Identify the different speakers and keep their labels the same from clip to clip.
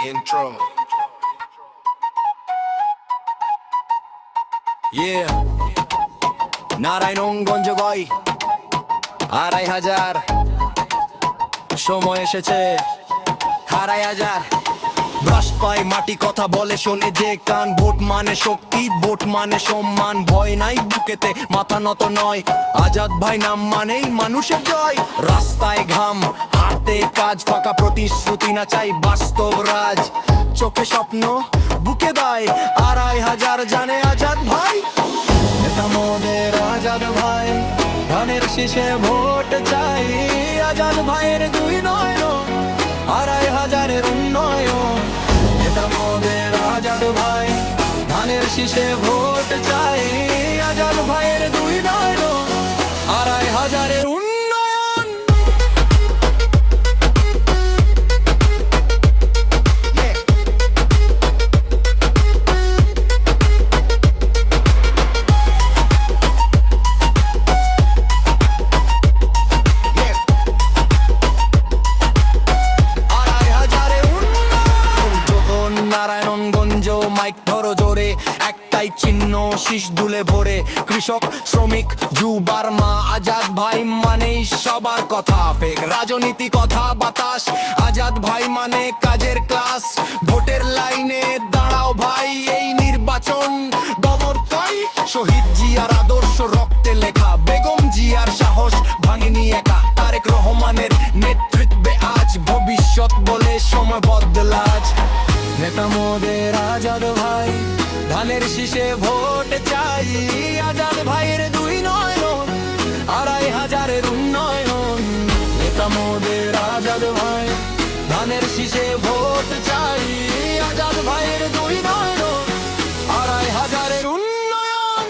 Speaker 1: Intro. Yeah. Narayanganj গয় ২৫০০ সময় এসেছে ২৫০০ ব্রাশ পায় মাটি কথা বলে শোনে যে কান ভোট মানে শক্তি ভোট মানে সম্মান ভয় নাই বুকেতে মাথা নত নয় আজাদ ভাই নাম মানেই মানুষের জয় রাস্তায় ঘাম হাতে কাজ ফাঁকা প্রতিশ্রুতি না চাই বাস্তব রাজ চোখে স্বপ্ন বুকে দায় ২৫০০ জানে আজাদ ভাই এটা মোদের আজাদ ভাই ধানের শীষে ভোট চাই আজাদ ভাইয়ের দুই নয়ন ২৫০০ উন্নয়ন এটা মোদের আজাদ ভাই ধানের শীষে ভোট চাই আজাদ ভাইয়ের দুই নয়ন ২৫০০ উন্নয়ন নারায়ণগঞ্জ মাইক ধরো জোরে একটাই চিহ্ন শীষ দুলে ভরে কৃষক শ্রমিক যুবার মা আজাদ ভাই মানেই সবার কথা ফেক রাজনীতি কথা বাতাস আজাদ ভাই মানে কাজের ক্লাস ভোটের লাইনে দাঁড়াও ভাই এই নির্বাচন গবর তাই শহীদ জিয়ার আদর্শ রক্তে লেখা বেগম জিয়ার সাহস ভাঙেনি একা তারেক রহমানের নেতৃত্বে আজ ভবিষ্যৎ বলে সময় বদলাজ নেতা মোদের আজাদ ভাই ধানের শীষে ভোট চাই আজাদ ভাইয়ের দুই নয়ন ২৫০০ উন্নয়ন নেতা মোদের আজাদ ভাই ধানের শীষে ভোট চাই আজাদ ভাইয়ের দুই নয়ন ২৫০০ উন্নয়ন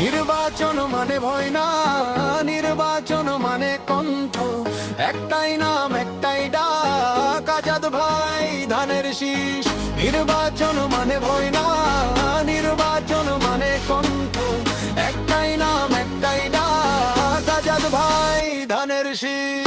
Speaker 1: নির্বাচন মানে ভয় না নির্বাচন মানে কণ্ঠ একটাই নাম একটাই ডাক আজাদ ভাই ধানের শীষ নির্বাচন মানে ভয় না নির্বাচন মানে কণ্ঠ একটাই নাম একটাই ডাক আজাদ ভাই ধানের শীষ